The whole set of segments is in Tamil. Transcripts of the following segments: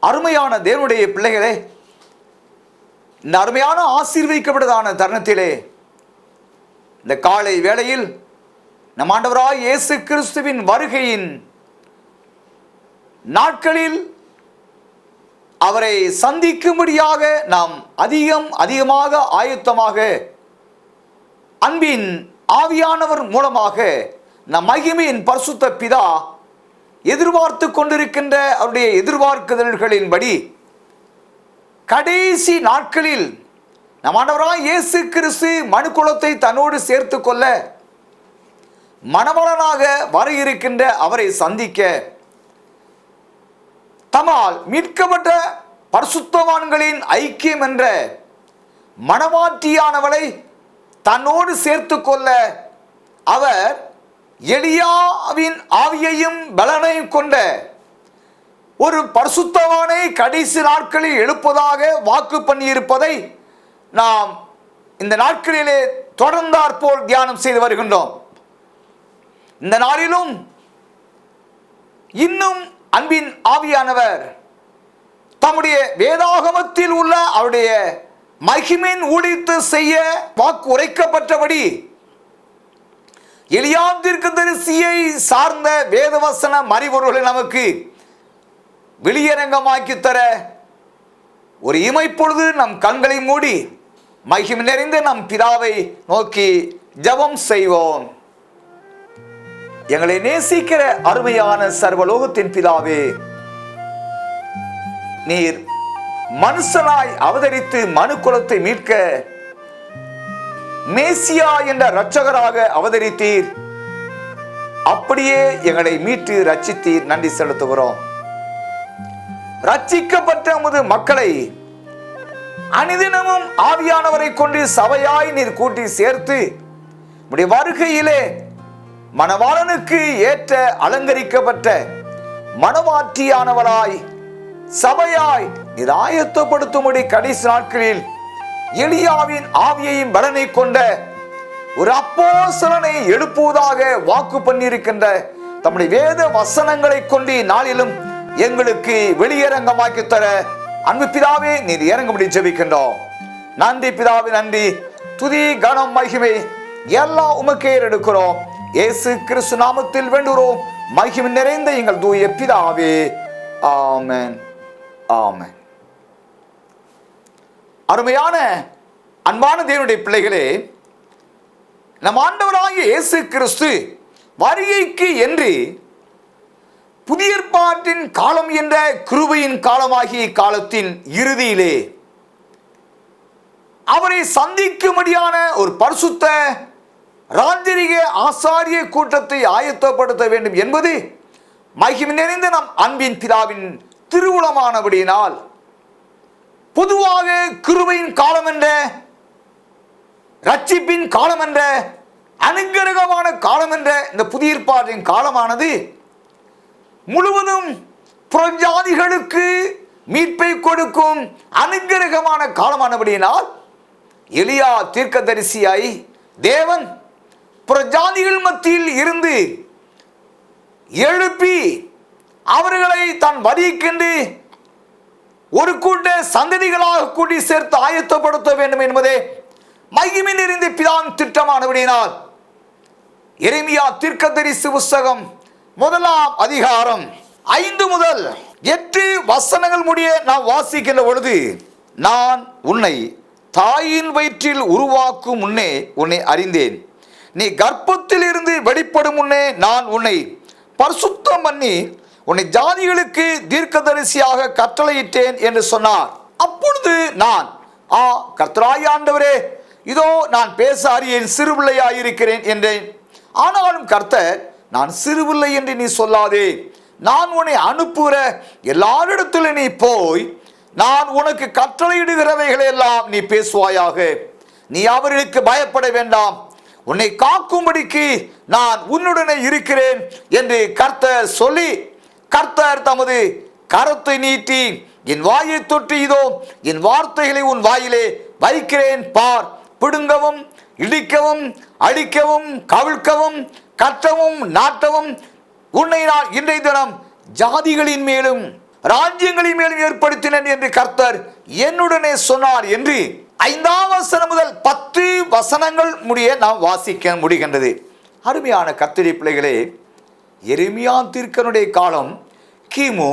அருமையான தேவனுடைய பிள்ளைகளே, இந்த அருமையான ஆசீர்வதிக்கப்பட்டதான தருணத்திலே இந்த காலை வேளையில் நம் ஆண்டவராய் இயேசு கிறிஸ்துவின் வருகையின் நாட்களில் அவரை சந்திக்கும்படியாக நாம் அதிகமாக ஆயத்தமாக அன்பின் ஆவியானவர் மூலமாக நம் மகிமையின் பரிசுத்த பிதா எதிர்பார்த்து கொண்டிருக்கின்ற அவருடைய எதிர்பார்க்குதல்களின்படி கடைசி நாட்களில் நம் ஆண்டவராய் இயேசு கிறிஸ்து மனுக்குலத்தை தன்னோடு சேர்த்து கொள்ள மணவாளனாக வர இருக்கின்ற அவரை சந்திக்க தம்மால் மீட்கப்பட்ட பரிசுத்தவான்களின் ஐக்கியம் என்ற மணவாட்டியானவளை தன்னோடு சேர்த்து கொள்ள அவர் எலியாவின் ஆவியையும் பலனையும் கொண்ட ஒரு பரிசுத்தவானை கடைசி நாட்களில் எழுப்பதாக வாக்கு பண்ணியிருப்பதை நாம் இந்த நாட்களிலே தொடர்ந்தாற்போல் தியானம் செய்து வருகின்றோம். இந்த நாளிலும் இன்னும் அன்பின் ஆவியானவர் தம்முடைய வேதாகமத்தில் உள்ள அவருடைய மகிமையின் ஊழியத்தை செய்ய வாக்கு உரைக்கப்பட்டபடி எலியா தீர்க்கதரிசியை சார்ந்த வேதவசன மறைபொருள்களை நமக்கு வெளியரங்கமாக்கி தர ஒரு இமைப்பொழுது நம் கண்களை மூடி மகிமை நிறைந்த நம் பிதாவை நோக்கி ஜெபம் செய்வோம். எங்களை நேசிக்கிற அருமையான சர்வலோகத்தின் பிதாவே, நீர் மனுஷனாய் அவதரித்து மனு குலத்தை மீட்க மேசியா என்ற இரட்சகராக அவதரித்தீர். அப்படியே எங்களை மீட்டு ரட்சித்தீர். நன்றி செலுத்துகிறோம். ரட்சிக்கப்பட்ட உமது மக்களை அனுதினமும் ஆவியானவரை கொண்டு சபையாய் நீர் கூட்டி சேர்த்து உம்முடைய வருகையிலே மணவாளனுக்கு ஏற்ற அலங்கரிக்கப்பட்ட மணவாட்டியானவளாய் சபையாய் நீர் ஆயத்தப்படுத்தும்படி கடைசி நாட்களில் எலியாவின் ஆவியையும் பலனை கொண்ட ஒரு அப்போஸ்தலனை எழுப்புவதாக வாக்கு பண்ணியிருக்கின்ற தம்முடைய வேத வசனங்களை கொண்டு நாளிலும் எங்களுக்கு வெளியரங்கமாக்கி தர அன்பு பிதாவே நீர் இறங்கும்படி ஜெபிக்கின்றோம். நன்றி பிதாவே, நன்றி. துதி கனம் மகிமை எல்லாம் உமக்கே எடுக்கிறோம். இயேசு கிறிஸ்து நாமத்தில் வேண்டுகிறோம். மகிமை நிறைந்த எங்கள் தூய பிதாவே, ஆமென், ஆமென். அருமையான அன்பான தேவனுடைய பிள்ளைகளே, நம் ஆண்டவராகிய இயேசு கிறிஸ்து வருகைக்கு என்று புதிய ஏற்பாட்டின் காலம் என்ற கிருபையின் காலமாகிய காலத்தின் இறுதியிலே அவரை சந்திக்கும்படியான ஒரு பரிசுத்த ராஜரீக ஆசாரிய கூட்டத்தை ஆயத்தப்படுத்த வேண்டும் என்பது மகிமை நிறைந்த நம் அன்பின் பிதாவின் திருவுளமானபடியினால் பொதுவாக கிருபையின் காலம் என்ற ரட்சிப்பின் காலம் என்ற அனுக்கிரகமான காலம் என்ற இந்த புதிய ஏற்பாட்டின் காலமானது முழுவதும் புறஜாதிகளுக்கு மீட்பை கொடுக்கும் அனுக்கிரகமான காலமானபடியினால் எலியா தீர்க்கதரிசியாய் தேவன் புறஜாதிகள் மத்தியில் இருந்து எழுப்பி அவர்களை தன் வரிக்கென்று ஒரு கூட்ட சந்ததிகளாக கூட்டி சேர்த்து ஆயத்தப்படுத்த வேண்டும் என்பதே மகிமை நிறைந்த பிதாவின் திட்டமானபடியினால் எரேமியா தீர்க்கதரிசி புஸ்தகம் 1ஆம் அதிகாரம் 5 முதல் 8 வசனங்கள் முடிய நாம் வாசிக்கின்ற பொழுது, நான் உன்னை தாயின் வயிற்றில் உருவாக்கும் முன்னே உன்னை அறிந்தேன், நீ கர்ப்பத்தில் இருந்து வெளிப்படும் முன்னே நான் உன்னை பரிசுத்தம் பண்ணி உன்னை ஜாதிகளுக்கு தீர்க்கதரிசியாக கட்டளையிட்டேன் என்று சொன்னார். அப்பொழுது நான், கர்த்தராகிய ஆண்டவரே, இதோ நான் பேச அறியேன், சிறுபிள்ளையாயிருக்கிறேன் என்றேன். ஆனாலும் கர்த்தர், நான் சிறுபிள்ளை என்று நீ சொல்லாதே, நான் உன்னை அனுப்புகிற எல்லாரிடத்திலும் நீ போய் நான் உனக்கு கட்டளையிடுகிறவைகளை எல்லாம் நீ பேசுவாயாக. நீ அவர்களுக்கு பயப்பட வேண்டாம், உன்னை காக்கும்படிக்கு நான் உன்னுடனே இருக்கிறேன் என்று கர்த்தர் சொல்லி, கர்த்தர் தமது கரத்தை நீட்டி என் வாயை தொட்டு, இதோ என் வார்த்தைகளை உன் வாயிலே வைக்கிறேன் பார், பிடுங்கவும் இடிக்கவும் அடிக்கவும் கவிழ்க்கவும் கட்டவும் நாட்டவும் உன்னை நான் இன்றைய தினம் ஜாதிகளின் மேலும் ராஜ்யங்களின் மேலும் ஏற்படுத்தினேன் என்று கர்த்தர் என்னுடனே சொன்னார் என்று 5ஆம் வசனம் முதல் 10 வசனங்கள் முடிய நாம் வாசிக்க முடிகின்றது. அருமையான கர்த்தருடைய பிள்ளைகளே, எரேமியா தீர்க்கனுடைய காலம் கிமு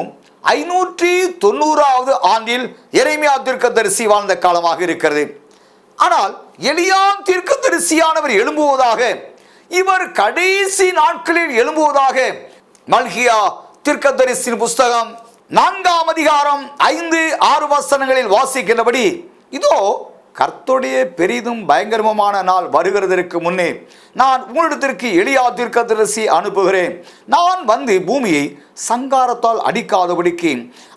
590வது ஆண்டில் எரேமியா தீர்க்கதரிசி வாழ்ந்த காலமாக இருக்கிறது. ஆனால் எலியா தீர்க்கதரிசியானவர் எழும்புவதாக, இவர் கடைசி நாட்களில் எழும்புவதாக மல்கியா தீர்க்கதரிசியின் புஸ்தகம் 4ஆம் அதிகாரம் 5-6 வசனங்களில் வாசிக்கிறபடி, இதோ கர்த்தருடைய பெரிதும் பயங்கரமான நாள் வருகிறதற்கு முன்னே நான் உங்களிடத்திற்கு எலியா தீர்க்கதரிசி அனுப்புகிறேன். நான் வந்து பூமியை சங்காரத்தால் அடிக்காதபடிக்கு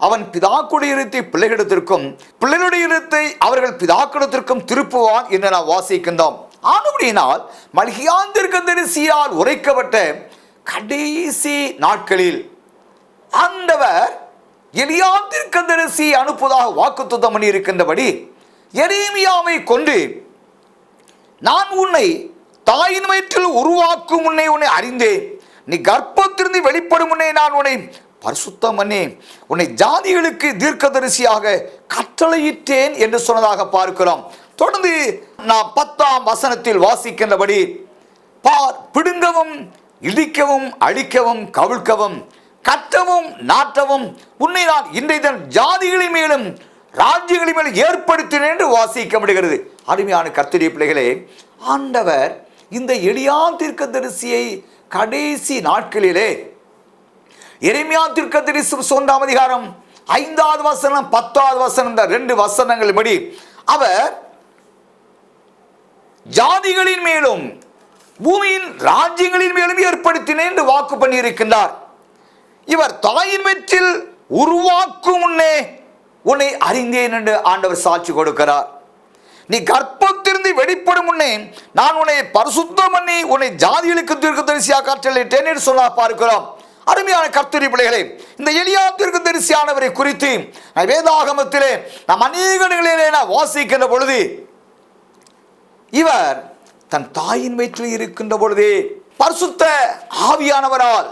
அவன் பிதாக்களுடைய இடத்தை பிள்ளைகளிடத்திற்கும் பிள்ளைகளுடைய இடத்தை அவர்கள் பிதாக்களிடத்திற்கும் திருப்புவான் என்று நாம் வாசிக்கின்றோம். ஆனபடியினால் மல்கியா தீர்க்கதரிசியால் உரைக்கப்பட்ட கடைசி நாட்களில் ஆண்டவர் எலியா தீர்க்கதரிசி அனுப்புவதாக வாக்குத்தத்தம் பண்ணி இருக்கின்றபடி, எரேமியாவை கொண்டு நான் உன்னை தாயின் வயிற்றில் உருவாக்கும் முன்னே உன்னை அறிந்தேன், நீ கர்ப்பத்திலிருந்து வெளிப்படும் முன்னே நான் உன்னை பரிசுத்தம் பண்ணி உன்னை ஜாதிகளுக்கு தீர்க்கதரிசியாக கட்டளையிட்டேன் என்று சொன்னதாக பார்க்கிறோம். தொடர்ந்து நாம் 10ஆம் வசனத்தில் வாசிக்கின்றபடி, பார், பிடுங்கவும் இடிக்கவும் அழிக்கவும் கவிழ்க்கவும் கட்டவும் நாட்டவும் உன்னை நான் இன்றைய ஜாதிகளின் மேலும் ராஜ்யங்களின் மேலும் ஏற்படுத்தினேன் என்று வாசிக்க முடிகிறது. அருமையான கர்த்தருடைய பிள்ளைகளே, ஆண்டவர் இந்த எலியா தீர்க்கதரிசியை கடைசி நாட்களிலே எரேமியா தீர்க்கதரிசி 1ஆம் அதிகாரம் 5வது வசனம் 10வது வசனம் இந்த 2 வசனங்கள் படி அவர் ஜாதிகளின் மேலும் பூமியின் ராஜ்யங்களின் மேலும் ஏற்படுத்தினேன் என்று வாக்கு பண்ணி இருக்கின்றார். இவர் தாயின் வயிற்றில் உருவாக்கும் முன்னே உன்னை அறிந்தேன் என்று ஆண்டவர் சாட்சி கொடுக்கிறார். நீ கர்ப்பத்திலிருந்து வெளிப்படும் முன்னே நான் உன்னை பரிசுத்தம் பண்ணி உன்னை ஜாதிகளுக்கு தீர்க்கதரிசியாக கட்டளையிட்டேன் என்று சொல்ல பார்க்கிறோம். அருமையான கர்த்தருடைய பிள்ளைகளே, இந்த எலியா தீர்க்கதரிசியானவரை குறித்து வேதாகமத்திலே நாம் அநேக நிலையிலே வாசிக்கின்ற பொழுது, இவர் தன் தாயின் வயிற்றில் இருக்கின்ற பொழுதே பரிசுத்த ஆவியானவரால்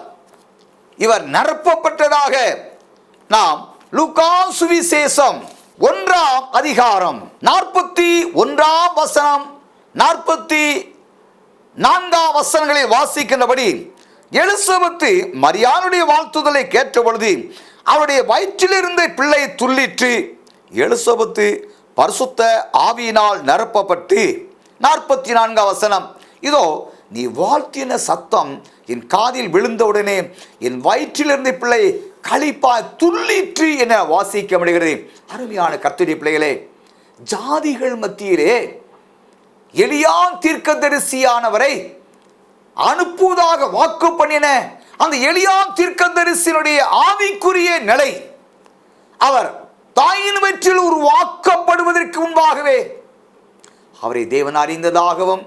இவர் நிரப்பப்பட்டதாக நாம் லூக்கா சுவிசேஷம் 1ஆம் அதிகாரம் 41ஆம் வசனம் 44ஆம் வசனங்களில் வாசிக்கின்றபடி, எலிசபெத்து மரியாளுடைய வாழ்த்துதலை கேட்ட பொழுது அவருடைய வயிற்றில் இருந்த பிள்ளை துள்ளிற்று. எலிசபெத்து பரிசுத்த ஆவியினால் நிரப்பப்பட்டு 44ஆம் வசனம், இதோ நீ வாழ்த்தின சத்தம் என் காதில் விழுந்தவுடனே என் வயிற்றிலிருந்து பிள்ளை களிப்பாய் துள்ளிற்று என வாசிக்க முடிகிறது. அருமையான கர்த்தருடைய பிள்ளைகளே, ஜாதிகள் மத்தியிலே எலியா தீர்க்கதரிசியானவரை அனுப்புவதாக வாக்கு பண்ணின அந்த எலியா தீர்க்கதரிசியினுடைய ஆவிக்குரிய நிலை, அவர் தாயின் வயிற்றில் உருவாக்கப்படுவதற்கு முன்பாகவே அவரை தேவன் அறிந்ததாகவும்,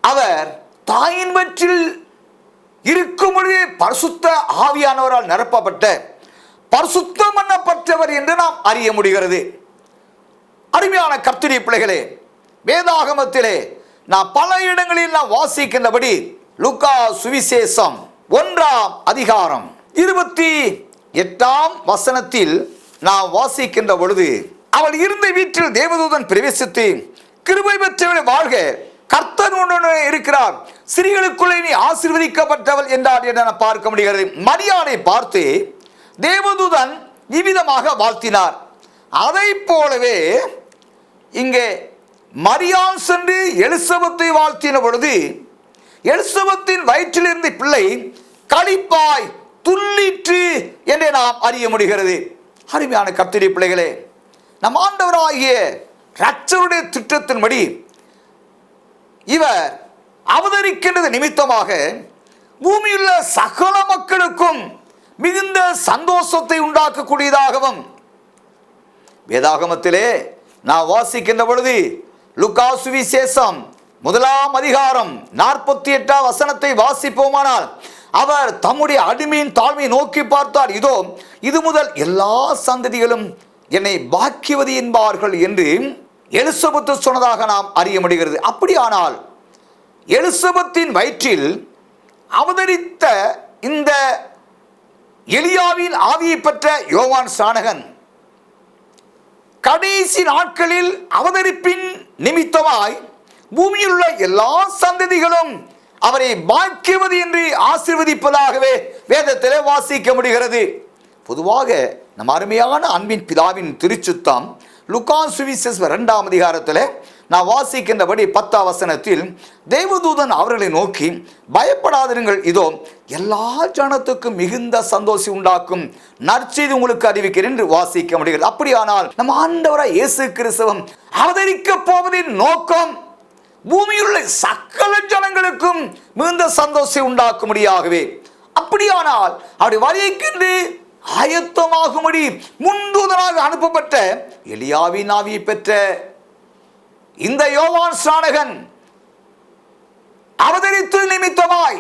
அவர் தாயின் வயிற்றில் இருக்கும் பொழுதே பரிசுத்த ஆவியானவரால் நிரப்பப்பட்ட பரிசுத்தம் பண்ணப்பட்டவர் என்று நாம் அறிய முடிகிறது. அருமையான கர்த்தருடைய பிள்ளைகளே, வேதாகமத்திலே நாம் பல இடங்களில் நாம் வாசிக்கின்றபடி லூக்கா சுவிசேஷம் 1ஆம் அதிகாரம் 28ஆம் வசனத்தில் நாம் வாசிக்கின்ற பொழுது, அவள் இருந்த வீட்டில் தேவதூதன் பிரவேசித்து, கிருபை பெற்றவளை வாழ்க, கர்த்தர் உன்னுடன் இருக்கிறார், ஸ்திரீகளுக்குள்ளே நீ ஆசீர்வதிக்கப்பட்டவள் என்றார் என பார்க்க முடிகிறது. மரியாளை பார்த்து தேவதூதன் இவ்விதமாக வாழ்த்தினார். அதை போலவே இங்கே மரியாள் சென்று எலிசபெத்தை வாழ்த்தின பொழுது, எலிசபெத்தின் வயிற்றிலிருந்து பிள்ளை களிப்பாய் துள்ளிற்று என்று நாம் அறிய முடிகிறது. அருமையான கர்த்தருடைய பிள்ளைகளே, நம் ஆண்டவராகிய இரட்சகருடைய திட்டத்தின்படி இவர் அவதரிக்கின்றது நிமித்தமாக பூமியுள்ள சகல மக்களுக்கும் மிகுந்த சந்தோஷத்தை உண்டாக்கக்கூடியதாகவும், வேதாகமத்திலே நான் வாசிக்கின்ற பொழுது லூக்கா சுவிசேஷம் 1ஆம் அதிகாரம் 48ஆம் வசனத்தை வாசிப்போமானால், அவர் தம்முடைய அடிமையின் தாழ்மையை நோக்கி பார்த்தார், இதோ இது முதல் எல்லா சந்ததிகளும் என்னை பாக்கியவதி என்பார்கள் என்று எலிசபெத்து சொன்னதாக நாம் அறிய முடிகிறது. அப்படியானால் எலிசபெத்தின் வயிற்றில் அவதரித்த இந்த எலியாவின் ஆவியை பெற்ற யோவான் ஸ்நானகன் கடைசி நாட்களில் அவதரிப்பின் நிமித்தமாய் பூமியில் உள்ள எல்லா சந்ததிகளும் அவரை பாக்கியவதி என்று ஆசீர்வதிப்பதாகவே வேதத்திலே வாசிக்க முடிகிறது. பொதுவாக நம் அருமையான அன்பின் பிதாவின் திருச்சுத்தம் லூக்கா சுவிசேஷம் 2ஆம் அதிகாரத்தில் நான் வாசிக்கின்றபடி 10ஆம் வசனத்தில் தேவதூதன் அவர்களை நோக்கி, பயப்படாதிருங்கள், இதோ எல்லா ஜனத்துக்கும் மிகுந்த சந்தோஷம் உண்டாக்கும் நற்செய்தி உங்களுக்கு அறிவிக்கிறேன் என்று வாசிக்க முடிகிறது. அப்படியானால் நம் ஆண்டவராய் இயேசு கிறிஸ்துவும் அவதரிக்க போவதின் நோக்கம் பூமியில் உள்ள சகல ஜனங்களுக்கும் மிகுந்த சந்தோஷம் உண்டாக்கும்படியாகவே. அப்படியானால் அப்படி வருகைக்கென்று ஆயத்தமாகும்படி முன்தூதனாக அனுப்பப்பட்ட எலியாவின் ஆவியை பெற்ற இந்த யோவான் ஸ்நானகன் அவதரித்து நிமித்தமாய்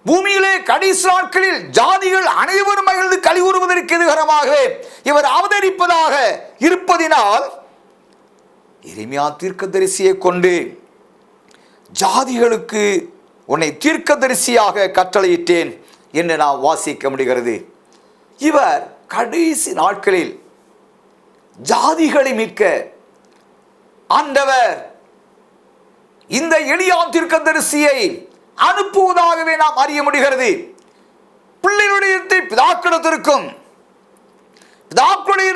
பூமியிலே கடைசி நாட்களில் ஜாதிகள் அனைவரும் மகிழ்ந்து கலிகூறுவதற்கு எதிர்கரமாகவே இவர் அவதரிப்பதாக இருப்பதினால் எரேமியா தீர்க்கதரிசியை கொண்டு ஜாதிகளுக்கு உன்னை தீர்க்கதரிசியாக கட்டளையிட்டேன் என்று நாம் வாசிக்க முடிகிறது. இவர் கடைசி நாட்களில் ஜாதிகளை மீட்க ஆண்டவர் இந்த எலியா தீர்க்கதரிசியை அனுப்புவதாகவே நாம் அறிய முடிகிறது. பிள்ளைகளுடைய பிதாக்களிடத்திற்கும் பிதாக்களுடைய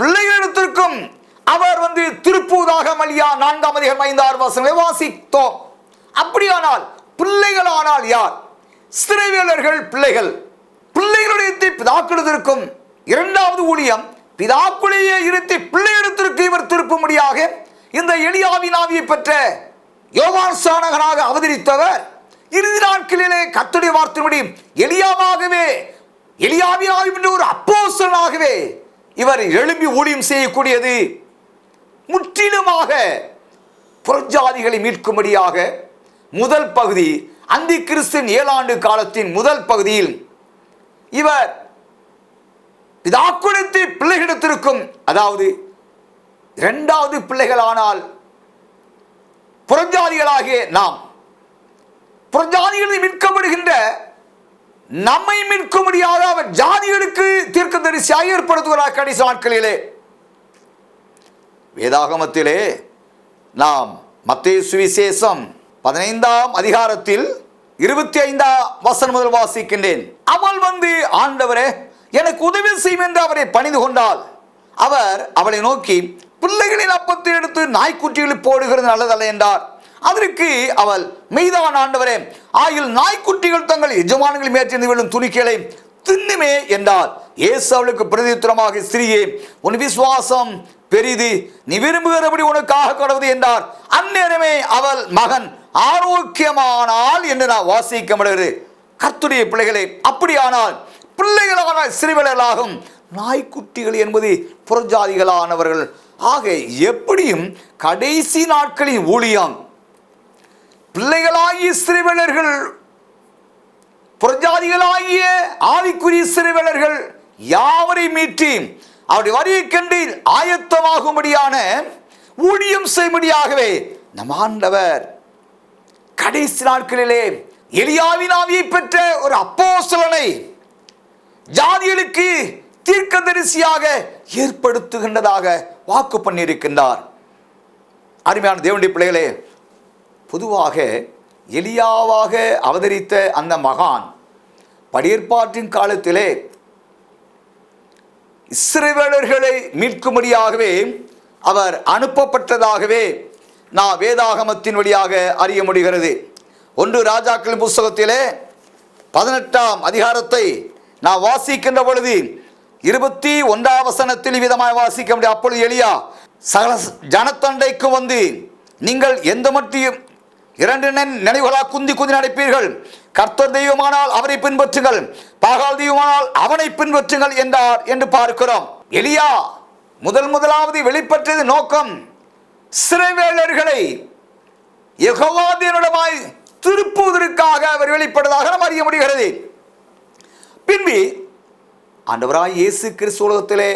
பிள்ளைகளிடத்திற்கும் அவர் திருப்புவதாக மல்லியா 4ஆம் அதிகாரம் 5-6 வசனங்களை வாசித்தோம். அப்படியானால் பிள்ளைகளானால் யார்? சிறைவேலர்கள் பிள்ளைகள். பிள்ளைகளுடைய பிதாக்களிடத்திற்கும் 2வது ஊழியம் பிதாக்குடைய இருத்தி பிள்ளையிடத்திற்கு இவர் திருப்பும்படியாக இந்த எலியாவின் ஆவியை பெற்ற யோவான் ஸ்நானகனாக அவதரித்தவர் இறுதி நாட்களிலே கர்த்தருடைய வார்த்தையின்படி எலியாவின் ஆவி என்ற ஒரு அப்போஸ்தலனாகவே இவர் எழும்பி ஊழியம் செய்யக்கூடியது முற்றிலுமாக புறஜாதிகளை மீட்கும்படியாக. முதல் பகுதி அந்தி கிறிஸ்துவின் 7 ஆண்டு காலத்தின் முதல் பகுதியில் இவர் பிதாக்குடைய பிள்ளைகளிடத்திற்கும், அதாவது 2வது பிள்ளைகளானால் புறஜாதிகளாகிய நாம் புறஜாதிகளை மீட்கப்படுகின்ற நம்மை மீட்கும்படியாக அவர் ஜாதிகளுக்கு தீர்க்கதரிசியாக ஏற்படுத்துகிறார். கடைசி நாட்களிலே வேதாகமத்திலே நாம் மத்தேயு சுவிசேஷம் 15ஆம் அதிகாரத்தில் 25ஆம் வசனம் முதல் வாசிக்கின்றேன். அவள் ஆண்டவரே எனக்கு உதவி செய்யும் என்று அவரை பணிந்து கொண்டாள். அவர் அவளை நோக்கி, பிள்ளைகளின் அப்பத்தை எடுத்து நாய்க்குட்டிகளை போடுகிறது நல்லதல்ல என்றார். அதற்கு அவள், மெய்தான் ஆண்டவரே, ஆயில் நாய்க்குட்டிகள் தங்கள் எஜமானங்களை மேற்றிருந்து விழும் துணிக்கைகளை தின்னுமே என்றார். இயேசு அவளுக்கு பிரதியுத்தரமாக, ஸ்திரீயே, உன் விசுவாசம் பெரிது, நீ விரும்புகிறபடி உனக்காக கடவுது என்றார். அந்நேரமே அவள் மகன் ஆரோக்கியமானால் என்று நான் வாசிக்க முடிகிறது. கர்த்தருடைய பிள்ளைகளை, அப்படியானால் பிள்ளைகளான சிறுவர்களாகும் நாய்க்குட்டிகள் என்பது புறஜாதிகளானவர்கள். ஆக எப்படியும் கடைசி நாட்களின் ஊழியம் பிள்ளைகளாகிய சிறுவர்கள் புறஜாதிகளாகிய ஆவிக்குரிய சிறுவர்கள் யாவரை மீட்டி அவருடைய வரியை கண்டு ஆயத்தமாகும்படியான ஊழியம் செய்யும்படியாகவே நம் ஆண்டவர் கடைசி நாட்களிலே எலியாவின் ஆவியை பெற்ற ஒரு அப்போஸ்தலனை ஜாதிகளுக்கு தீர்க்கதரிசியாக ஏற்படுத்துகின்றதாக வாக்கு பண்ணியிருக்கின்றார். அருமையான தேவனுடைய பிள்ளைகளே, பொதுவாக எலியாவாக அவதரித்த அந்த மகான் பழையற்பாட்டின் காலத்திலே இஸ்ரவேலர்களை மீட்கும்படியாகவே அவர் அனுப்பப்பட்டதாகவே நான் வேதாகமத்தின் வழியாக அறிய முடிகிறது. 1 ராஜாக்களின் புஸ்தகத்திலே 18ஆம் அதிகாரத்தை நான் வாசிக்கின்ற பொழுது 21ஆம் வசனத்தில் விதமாய் வாசிக்க முடியும். அப்பொழுது எலியா சகல ஜனத்தண்டைக்கு நீங்கள் எந்த மட்டும் 2 நினைவுகளாக குந்தி நடப்பீர்கள். கர்த்தர் தெய்வமானால் அவரை பின்பற்றுங்கள், பாகால் தெய்வமானால் அவனை பின்பற்றுங்கள் என்றார் என்று பார்க்கிறோம். எலியா முதலாவது வெளிப்பட்டது நோக்கம் சிறைவேலர்களை யெகோவா தேவனிடமாய் திருப்புவதற்காக அவர் வெளிப்பட்டதாக நாம் அறிய முடிகிறது. பின்பு ஆண்டவராய் இயேசு கிறிஸ்து உலகத்திலே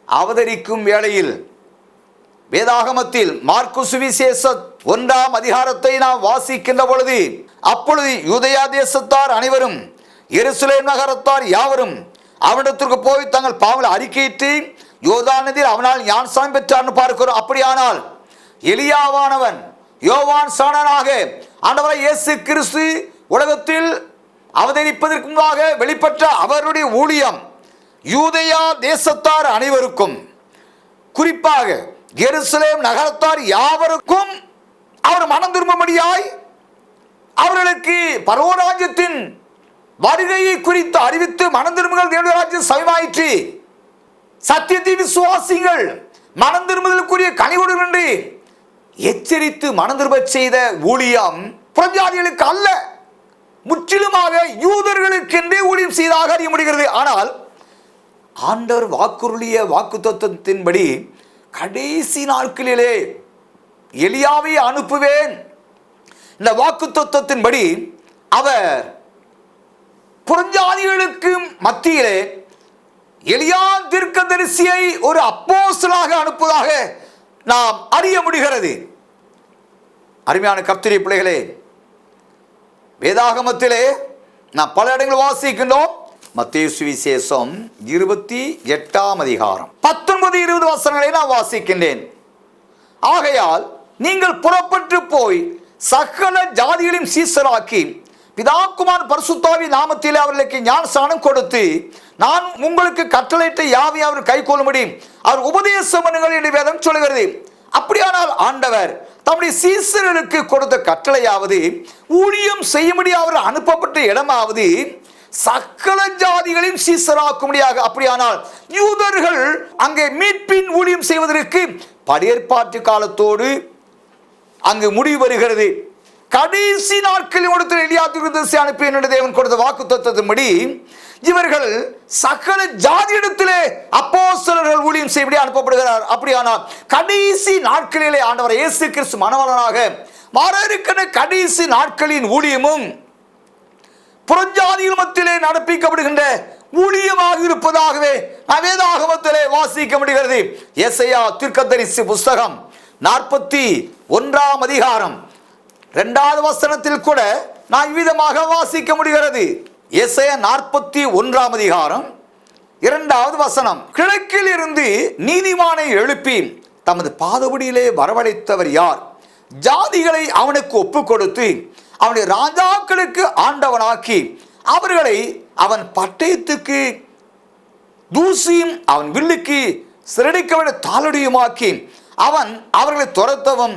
அவதரிக்கும் வேளையில் வேதாகமத்தில் மார்க்கு சுவிசேஷம் 1ஆம் அதிகாரத்தை நாம் வாசிக்கின்ற பொழுது, அப்பொழுது யூதேயா தேசத்தார் அனைவரும் எருசலேம் நகரத்தார் யாவரும் அவனிடத்திற்கு போய் தங்கள் பாவங்களை அறிக்கையிட்டு யோர்தான் நதியில் அவனால் ஞானஸ்நானம் பெற்றார்னு பார்க்கிறோம். அப்படியானால் எலியாவானவன் யோவான் ஸ்நானனாக ஆண்டவராகிய இயேசு கிறிஸ்து உலகத்தில் அவதரிப்பதற்கு முன்பாக வெளிப்பட்ட அவருடைய ஊழியம் யூதேயா தேசத்தார் அனைவருக்கும், குறிப்பாக எருசலேம் நகரத்தார் யாவருக்கும் அவர் மனம் திரும்பும்படியாய் அவர்களுக்கு பரலோகராஜ்யத்தின் வருகையை குறித்து அறிவித்து மனம் திரும்புங்கள், தேவனுடைய ராஜ்யம் சமீபமாயிற்று, சத்தியத்தை விசுவாசிங்கள், மனம் திரும்புதலுக்குரிய கனிவோடு நின்று எச்சரித்து மனம் திரும்பச் செய்த ஊழியம் புறஜாதிகளுக்கு அல்ல, முற்றிலுமாக யூதர்களுக்கென்றே ஊழியம் செய்தாக அறிய முடிகிறது. ஆனால் ஆண்டவர் வாக்குறுதிய வாக்குத்தத்தத்தின்படி கடைசி நாட்களிலே எலியாவை அனுப்புவேன், இந்த வாக்குத்தத்தத்தின்படி அவர் புறஜாதிகளுக்கு மத்தியிலே எலியா தீர்க்கதரிசியை ஒரு அப்போஸ்தலனாக அனுப்புவதாக நாம் அறிய முடிகிறது. அருமையான கர்த்தருடைய பிள்ளைகளே, வேதாகமத்திலே நாம் பல இடங்களில் வாசிக்கின்றோம். மத்தேயு சுவிசேஷம் 28ஆம் அதிகாரம் 19-20 வசனங்களை நான் வாசிக்கின்றேன். ஆகையால் நீங்கள் புறப்பட்டு போய் சகல ஜாதிகளையும் சீசராக்கி பிதாகுமாரன் பரிசுத்தாவின் நாமத்திலே அவர்களுக்கு ஞானஸ்நானம் கொடுத்து நான் உங்களுக்கு கட்டளையிட்ட யாவை அவர் கை கொள்ளும்படி அவர் உபதேசம் பண்ணுங்கள் என்று வேதம் சொல்கிறது. அப்படியானால் ஆண்டவர் தம்முடைய சீசர்களுக்கு கொடுத்த கட்டளையாவது, ஊழியம் செய்யும்படி அவர் அனுப்பப்பட்ட இடமாவது சகல ஜாதிகளையும் சீசராக்கும்படியாக. அப்படியானால் யூதர்கள் அங்கே மீட்பின் ஊழியம் செய்வதற்கு பழையற்பாட்டு காலத்தோடு அங்கு முடிவு வருகிறது. கடைசி நாட்களில் ஒருத்தர் எலியா தீர்க்கதரிசி அனுப்பி என்று தேவன் கொடுத்த வாக்குத்தத்தத்தின்படி இவர்கள் சகல ஜாதியிடத்திலே அப்போஸ்தலர்கள் ஊழியம் செய்யப்படி அனுப்பப்படுகிறார். அப்படியானால் கடைசி நாட்களிலே ஆண்டவர் இயேசு கிறிஸ்து மணவாளனாக வர இருக்கிற கடைசி நாட்களின் ஊழியமும் புறஜாதிகள் மத்தியிலே நடப்பிக்கப்படுகின்ற ஊழியமாக இருப்பதாகவே வேதாகமத்திலே வாசிக்க முடிகிறது. எசையா தீர்க்கதரிசி புஸ்தகம் 41ஆம் அதிகாரம் 2வது வசனத்தில் கூட நான் விதமாக வாசிக்க முடிகிறது. எசையா 41ஆம் அதிகாரம் 2வது வசனம், கிழக்கில் இருந்து நீதிமானை எழுப்பி தமது பாதபடியிலே வரவழைத்தவர் யார்? ஜாதிகளை அவனுக்கு ஒப்பு கொடுத்து அவனுடைய ராஜாக்களுக்கு ஆண்டவனாக்கி அவர்களை அவன் பட்டயத்துக்கு தூசியும் அவன் வில்லுக்கு சிறடிக்க தாளடியுமாக்கி அவன் அவர்களை துரத்தவும்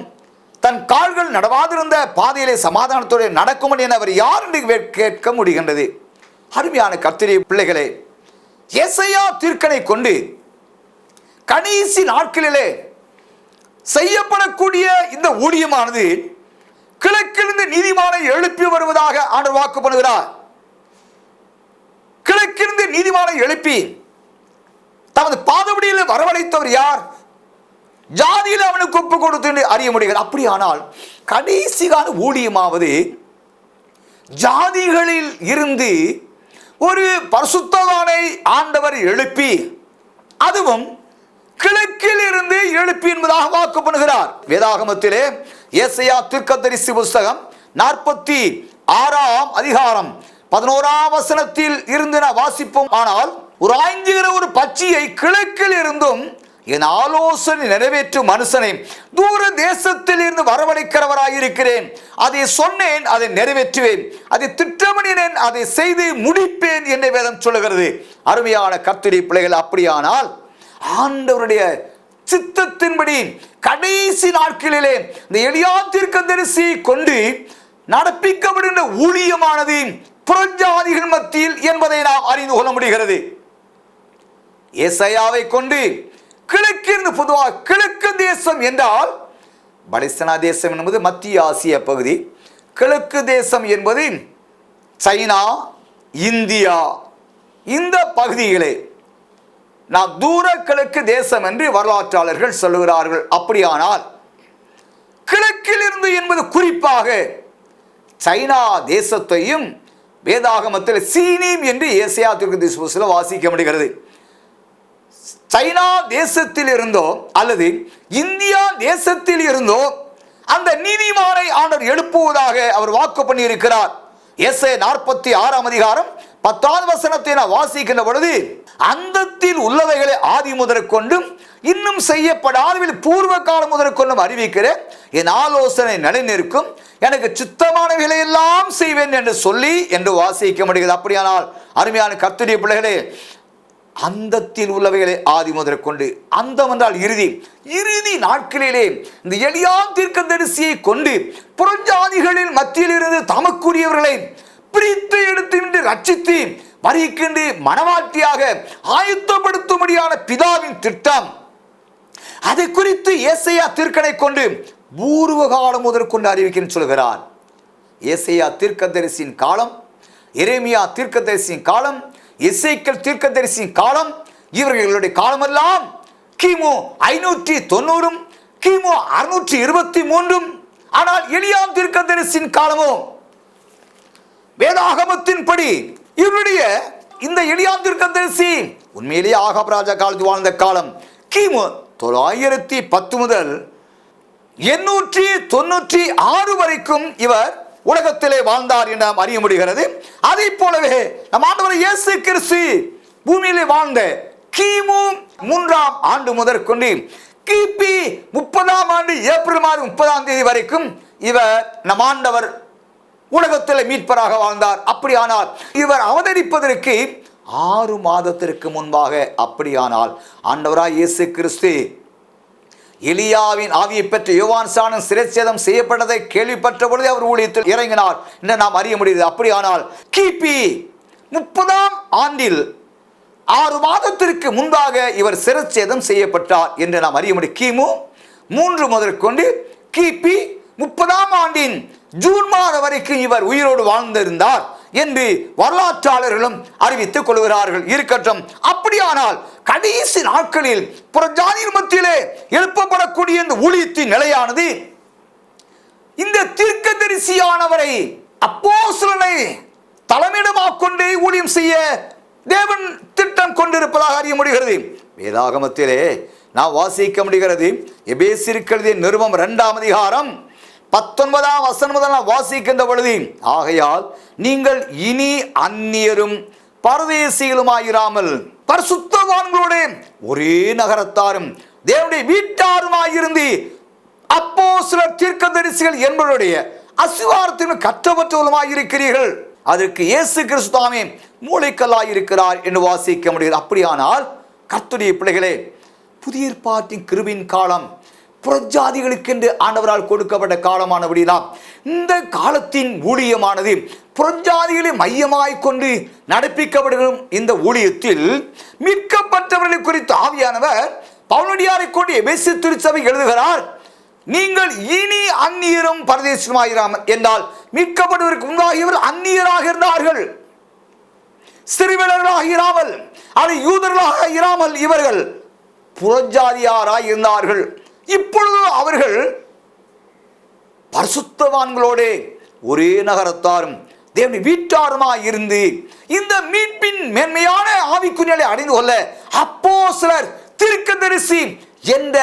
தன் கால்கள் நடவாதிருந்த பாதையிலே சமாதானத்தோடு நடக்கும் என அவர் யார் என்று கேட்க முடிகின்றது. அருமையான கர்த்தருடைய பிள்ளைகளே, எசையா தீர்க்கனை கொண்டு கடைசி நாட்களிலே செய்யப்படக்கூடிய இந்த ஊழியமானது கிழக்கிலிருந்து நீதிமானை எழுப்பி வருவதாக ஆண்டவர் வாக்கு பண்ணுகிறார். கிழக்கிலிருந்து நீதிமானை எழுப்பி தமது பாதபடியில் வரவழைத்தவர் யார்? ஜாதியில் அவனுக்கு ஒப்பு கொடுத்து அறிய முடிகிறது. அப்படியானால் கடைசி கால ஊழியமாவது ஜாதிகளில் இருந்து ஒரு பரிசுத்தவானை ஆண்டவர் எழுப்பி, அதுவும் கிழக்கில் இருந்து எழுப்பி என்பதாக வாக்கு பண்ணுகிறார். வேதாகமத்திலே எசையா தீர்க்கதரிசி புஸ்தகம் 46ஆம் அதிகாரம் 11ஆம் வசனத்தில் இருந்து நான் வாசிப்போம். ஆனால் ஒரு ஆய்ஞ்சுகிற ஒரு பட்சியை கிழக்கில் இருந்தும் என் ஆலோசனை நிறைவேற்றும் மனுஷனை தூர தேசத்தில் இருந்து வரவழைக்கிறவராயிருக்கிறேன். அதை சொன்னேன், அதை நிறைவேற்றுவேன், அதை திட்டமிடினேன், அதை செய்து முடிப்பேன் என்று வேதம் சொல்லுகிறது. அருமையான கர்த்தருடைய பிள்ளைகள், அப்படியானால் ஆண்டவருடைய சித்தத்தின்படி கடைசி நாட்களிலே இந்த எலியா தீர்க்கதரிசி கொண்டு நடப்பிக்கப்படுகின்ற ஊழியமானது புறஜாதிகள் மத்தியில் என்பதை நாம் அறிந்து கொள்ள முடிகிறது. ஏசாயாவை கொண்டு கிழக்கிருந்து, பொதுவாக கிழக்கு தேசம் என்றால் பலிஸ்தீன தேசம் என்பது மத்திய ஆசிய பகுதி, கிழக்கு தேசம் என்பது சைனா, இந்தியா, இந்த பகுதிகளே நாம் தூர கிழக்கு தேசம் என்று வரலாற்றாளர்கள் சொல்லுகிறார்கள். அப்படியானால் கிழக்கில் இருந்து என்பது குறிப்பாக சைனா தேசத்தையும் வேதாகமத்தில் சீனீம் என்று ஏசாயா தீர்க்கதரிசி வாசிக்க முடிகிறது. சைனா தேசத்தில் இருந்தோ அல்லது இந்தியா தேசத்தில் இருந்தோ அந்த நீதிமானை ஆண்டவர் எழுப்புவதாக அவர் வாக்கு பண்ணி இருக்கிறார். எசேக்கியேல் 46ஆம் அதிகாரம் 10வது வசனத்தை நான் வாசிக்கின்ற பொழுது, அந்தத்தில் உள்ளவைகளை ஆதி முதற்கொண்டும் இன்னும் செய்யப்படாதவில் பூர்வ காலம் முதற்கொண்டும் அறிவிக்கிறேன், என் ஆலோசனை நிலைநிற்கும், எனக்கு சித்தமானவைகளை எல்லாம் செய்வேன் என்று சொல்லி என்று வாசிக்க முடிகிறது. அப்படியானால் அருமையான கர்த்தருடைய பிள்ளைகளே, அந்தத்தில் உள்ளவைகளை ஆதி முதற்கொண்டு, அந்தம் என்றால் இறுதி, இறுதி நாட்களிலே இந்த எலியா தீர்க்கதரிசியை கொண்டு புறஜாதிகளின் மத்தியில் இருந்து தமக்குரியவர்களை பிரித்து எடுத்து ரட்சித்து வருகின்ற மனவாட்டியாக ஆயத்தப்படுத்தும்படியான பிதாவின் திட்டம், அதை குறித்து ஏசாயா தீர்க்கனை கொண்டு பூர்வ காலம் முதற்கொண்டு அறிவிக்கிறேன் சொல்கிறார். ஏசாயா தீர்க்கதரிசியின் காலம், எரேமியா தீர்க்கதரிசியின் காலம், எசேக்கியேல் தீர்க்கதரிசியின் காலம், இவர்களுடைய காலமெல்லாம் கிமு 590 கிமு 623. ஆனால் எலியா தீர்க்கதரிசியின் காலமோ வேதாகமத்தின்படி இவருடைய இந்த எலியா தீர்க்கதரிசி உண்மையிலேயே ஆகாப் ராஜா காலத்தில் வாழ்ந்த காலம் கிமு 910 முதல் 896 வரைக்கும் இவர் உலகத்திலே வாழ்ந்தார் என்று நாம் அறிய முடிகிறது. அதை போலவே நம் ஆண்டவர் இயேசு கிறிஸ்து பூமியிலே வாழ்ந்த கிமு 3ஆம் ஆண்டு முதற்கொண்டு கிபி 30ஆம் ஆண்டு ஏப்ரல் மாதம் 30ஆம் தேதி வரைக்கும் இவர் நம் ஆண்டவர் உலகத்தில் மீட்பராக வாழ்ந்தார். அப்படியானால் இவர் அவதரிப்பதற்கு 6 மாதத்திற்கு முன்பாக, அப்படியானால் ஆண்டவராய் இயேசு கிறிஸ்து எலியாவின் ஆவியை பெற்ற யோவான் ஸ்நானன் சிரச்சேதம் செய்யப்பட்டதை கேள்விப்பட்ட பொழுது அவர் ஊழியத்தில் இறங்கினார் என்று நாம் அறிய முடியுது. அப்படியானால் கிபி 30ஆம் ஆண்டில் 6 மாதத்திற்கு முன்பாக இவர் சிரச்சேதம் செய்யப்பட்டார் என்று நாம் அறிய முடியும். கிமு 3 முதற்கொண்டு கிபி 30ஆம் ஆண்டின் ஜூன் மாதம் வரைக்கும் இவர் உயிரோடு வாழ்ந்திருந்தார் என்று வரலாற்றாளர்களும் அறிவித்துக் கொள்கிறார்கள். இருக்கட்டும். அப்படியானால் கடைசி நாட்களில் புறஜாதியின் மத்தியிலே எழுப்பப்படக்கூடிய இந்த ஊழியத்தின் நிலையானது இந்த தீர்க்கதரிசியானவரை அப்போஸ்தலனை தலைமையிடமாக கொண்டு ஊழியம் செய்ய தேவன் திட்டம் கொண்டிருப்பதாக அறிய முடிகிறது. வேதாகமத்திலே நாம் வாசிக்க முடிகிறது. எபேசியருக்கு நிருபம் 2ஆம் அதிகாரம் 19ஆம் வசனம் முதல் நாம் வாசிக்கின்ற பொழுது, ஆகையால் நீங்கள் இனி அந்நியரும் பரதேசிகளுமாயிராமல் பரிசுத்தவான்களோட ஒரே நகரத்தாரும் தேவனுடைய வீட்டாருமாயிருந்து அப்போஸ்தலர் தீர்க்கதரிசிகள் என்பவருடைய அசுவாரத்தின் கற்றவற்றவர்களுமாயிருக்கிறீர்கள். அதற்கு இயேசு கிறிஸ்து தாமே மூளைக்கல்லாயிருக்கிறார் என்று வாசிக்க முடிகிறது. அப்படியானால் கர்த்தருடைய பிள்ளைகளே, புதிய ஏற்பாட்டின் கிருபையின் காலம் புறஜாதிகளுக்கென்று ஆண்டவரால் கொடுக்கப்பட்ட காலமானபடினால் இந்த காலத்தின் ஊழியமானது புறஜாதிகளை மையமாய் கொண்டு நடப்பிக்கப்படும். இந்த ஊழியத்தில் மீட்கப்பட்டவர்களை குறித்து ஆவியானவர் பவுலடியாரை கொண்டு எபேசு திருச்சபை எழுதுகிறார். நீங்கள் இனி அந்நியரும் பரதேசமாயிராமல் என்றால் மீட்கப்படுவதற்கு முன்பாகியவர் அந்நியராக இருந்தார்கள், சிறுவர்களாக இராமல், அது யூதர்களாக இராமல் இவர்கள் புறஜாதியாராய் இருந்தார்கள். இப்பொழுது அவர்கள் பரிசுத்தவான்களோடு ஒரே நகரத்தாரும் தேவனுடைய வீட்டாருமாய் இருந்து இந்த மீட்பின் மேன்மையான ஆவிக்குரியலை அடைந்து கொள்ள அப்போஸ்தலர் தீர்க்கதரிசி என்ற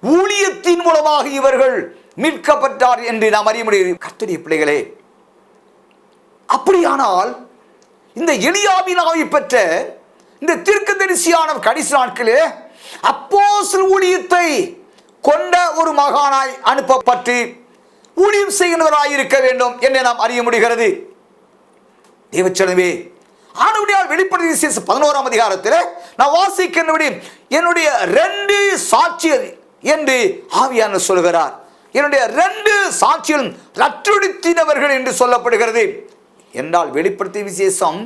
ஊழியத்தின் மூலமாக இவர்கள் மீட்கப்பட்டார் என்று நாம் அறிய முடியும். கர்த்தருடைய பிள்ளைகளே, அப்படியானால் இந்த எலியாவின் ஆவி பெற்ற இந்த தீர்க்கதரிசியான கடைசி நாட்களே அப்போஸ்தலர் ஊழியத்தை கொண்ட ஒரு மகானாய் அனுப்பப்பட்டு ஊழியம் செய்கிறவராய் இருக்க வேண்டும் என்று நாம் அறிய முடிகிறது. தேவச்சனவே, ஆண்டவரால் வெளிப்படுத்திய விசேஷம் 11ஆம் அதிகாரத்தில் நான் வாசிக்கின்றபடி என்னுடைய 2 சாட்சியர் என்று ஆவியானவர் சொல்கிறார். என்னுடைய 2 சாட்சியரும் ரட்டுடுத்தினவர்கள் என்று சொல்லப்படுகிறது. என்றால் வெளிப்படுத்திய விசேஷம்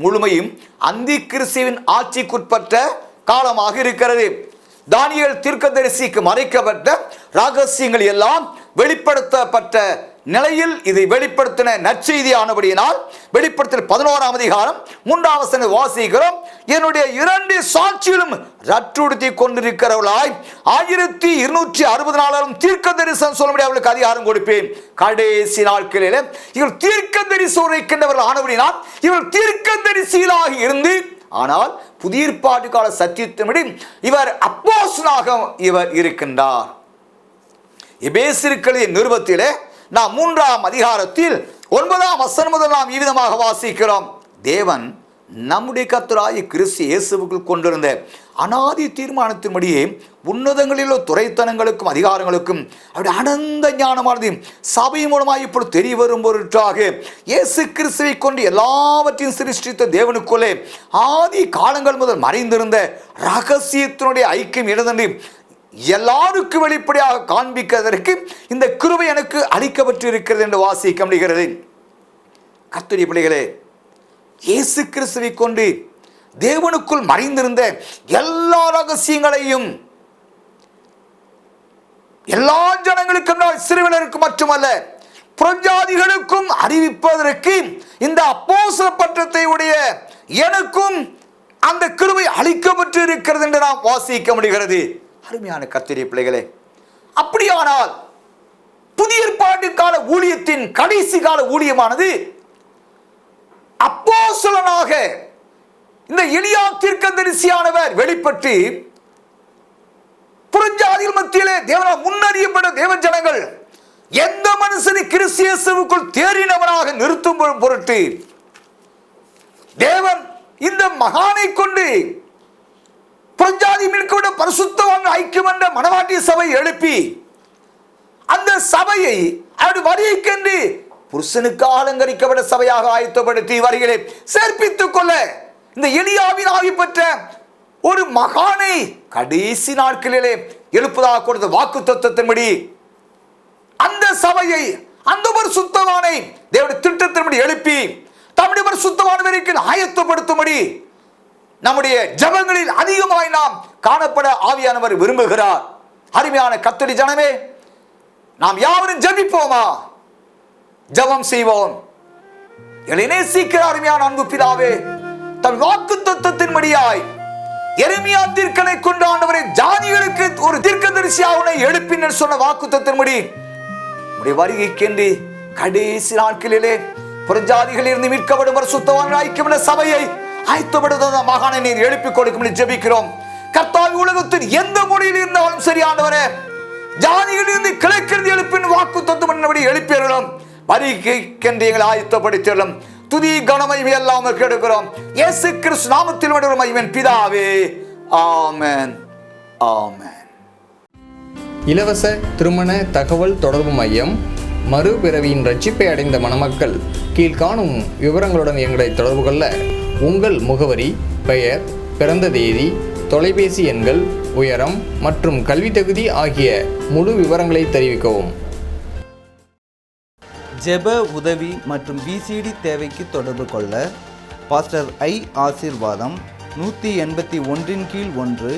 முழுமையும் அந்தி கிறிஸ்துவின் ஆட்சிக்குட்பட்ட காலமாக இருக்கிறது. தானியேல் தீர்க்கதரிசிக்கு மறைக்கப்பட்ட ரகசியங்கள் எல்லாம் வெளிப்படுத்தப்பட்ட நிலையில் இதை வெளிப்படுத்தின நற்செய்தியானபடியினால் வெளிப்படுத்தல் 11ஆம் அதிகாரம் 3ஆம் வசனம் வாசிக்கிறோம். என்னுடைய 2 சாட்சிகளும் ரட்டுடுத்தி கொண்டிருக்கிறவர்களாய் 1260 நாளும் தீர்க்க தரிசனம் சொல்லும்படி அவர்களுக்கு அதிகாரம் கொடுப்பேன். கடைசி நாட்களில் இவர்கள் தீர்க்க தரிசனம் உரைக்கின்றவர்கள் ஆனபடினால் இவர்கள் தீர்க்க தரிசிகளாக இருந்து, ஆனால் புதிய ஏற்பாட்டு கால சத்தியத்தின்படி இவர் அப்போஸ்தலனாக இவர் இருக்கின்றார். எபேசியருக்கு நிருபத்திலே நாம் 3ஆம் அதிகாரத்தில் 9ஆம் வசனம் முதல் நாம் இவ்விதமாக வாசிக்கிறோம். தேவன் நம்முடைய கர்த்தராகிய கிறிஸ்து இயேசுவுக்குள் கொண்டிருந்த அனாதி தீர்மானத்தின்படியே உன்னதங்களில் துரைத்தனங்களுக்கும் அதிகாரங்களுக்கும் அவருடைய அனந்த ஞானமானது சபை மூலமாக இப்பொழுது தெரிய வரும் பொருட்டாக இயேசு கிறிஸ்துவை கொண்டு எல்லாவற்றையும் சிருஷ்டித்த தேவனுக்குள்ளே ஆதி காலங்கள் முதல் மறைந்திருந்த ரகசியத்தினுடைய ஐக்கியம் இடதன்றி எல்லாருக்கும் வெளிப்படையாக காண்பிக்கிறதற்கு இந்த கிருபை எனக்கு அளிக்கப்பட்டு இருக்கிறது என்று வாசிக்க முடிகிறது. கர்த்தருடைய பிள்ளைகளே, இயேசு கிறிஸ்துவை கொண்டு தேவனுக்குள் மறைந்திருந்த எல்லா ரகசியங்களையும் எல்லா ஜனங்களுக்கும் சிறுவனருக்கும் மட்டுமல்ல புறஜாதிகளுக்கும் அறிவிப்பதற்கு இந்த அப்போஸ்தலர் பட்டத்தை உடைய எனக்கும் அந்த கிருபை அளிக்கப்பட்டு இருக்கிறது என்று நாம் வாசிக்க முடிகிறது. அருமையான கர்த்தருடைய பிள்ளைகளே, அப்படியானால் புதிய ஏற்பாட்டு கால ஊழியத்தின் கடைசி கால ஊழியமானது அப்போஸ்தலனாக இந்த எலியா தீர்க்கதரிசியானவர் வெளிப்பட்டு புறஜாதிகள் மத்தியிலே தேவனால் முன்னறியப்பட்ட தேவ ஜனங்கள் எந்த மனுஷனை கிறிஸ்து இயேசுவுக்குள் தேறினவனாக நிறுத்தும் பொருட்டு தேவன் இந்த மகானை கொண்டு புறஜாதி மீட்கப்பட்ட பரிசுத்தவான்கள் ஐக்கியம் என்ற மனவாட்டி சபை எழுப்பி அந்த சபையை அவருடைய வருகைக்கென்று புருஷனுக்கு அலங்கரிக்கப்பட்ட சபையாக ஆயத்தப்படுத்தி வருகிறே சேர்ப்பித்துக் கொள்ள இந்த எலியாவின் ஆவி பெற்ற ஒரு மகானை கடைசி நாட்களிலே எழுப்பதாக கொடுத்த வாக்கு தத்துவத்தின்படி அந்த சபையை அந்த ஒரு சுத்தவானை தேவனுடைய திட்டத்தின்படி எழுப்பி தம்முடைய ஒரு சுத்தமான வரைக்கும் ஆயத்தப்படுத்தும்படி நம்முடைய ஜபங்களில் அதிகமாய் நாம் காணப்பட ஆவியானவர் விரும்புகிறார். அருமையான கர்த்தருடைய ஜனமே, நாம் யாவரும் ஜபிப்போமா? ஜபம் செய்வோம். நேசிக்கிற அருமையான அன்பு பிதாவே, தன் வாக்கு தத்துவத்தின்படியாய் எரேமியா தீர்க்கனை கொண்டு ஆண்டவரை ஜாதிகளுக்கு ஒரு தீர்க்கதரிசியாக எழுப்பினர் சொன்ன வாக்கு தத்துவத்தின்படி உடைய வருகைக்கென்று கடைசி நாட்களிலே புறஜாதிகளில் இருந்து மீட்கப்படும் பரிசுத்தவான்கள் ஐக்கியமுள்ள சபையை ஆயத்தப்படுத்த மகானை நீர் எழுப்பிக் கொடுக்கும் ஜெபிக்கிறோம். கர்த்தாவே, உலகத்தின் எந்த மொழியில் இருந்தாலும் சரி ஆண்டவரே, ஜாதிகளில் இருந்து கிழக்கிருந்து எழுப்பின் வாக்கு தத்துவம் எழுப்பியர்களும் வருகைக்கென்று எங்களை ஆயத்தப்படுத்தியர்களும் துதி கனமகிமை எல்லாம் எடுக்கிறோம். இயேசு கிறிஸ்து நாமத்தில் மகிமையின் பிதாவே, ஆமென், ஆமென். இலவச திருமண தகவல் தொடர்பு மையம், மறுபிறவியின் ரட்சிப்பை அடைந்த மணமக்கள் கீழ்காணும் விவரங்களுடன் எங்களை தொடர்பு கொள்ள உங்கள் முகவரி, பெயர், பிறந்த தேதி, தொலைபேசி எண்கள், உயரம் மற்றும் கல்வி தகுதி ஆகிய முழு விவரங்களை தெரிவிக்கவும். ஜெப உதவி மற்றும் விசிடி தேவைக்கு தொடர்பு கொள்ள பாஸ்டர் ஐ ஆசீர்வாதம் 181 கீழ் 1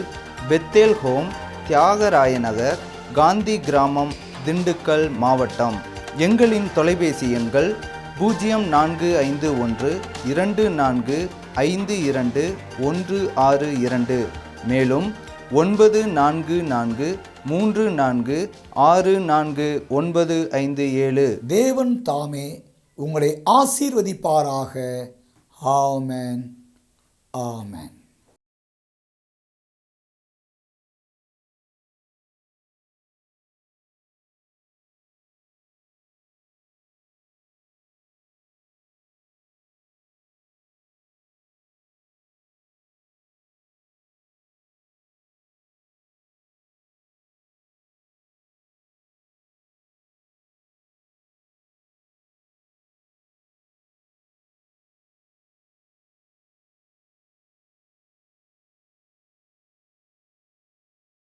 பெத்தேல் ஹோம், தியாகராய நகர், காந்தி கிராமம், திண்டுக்கல் மாவட்டம். எங்களின் தொலைபேசி எண்கள் 0451 2452 162, மேலும் 944 34 64957. தேவன் தாமே உங்களை ஆசீர்வதிப்பாராக. ஆமென், ஆமென்.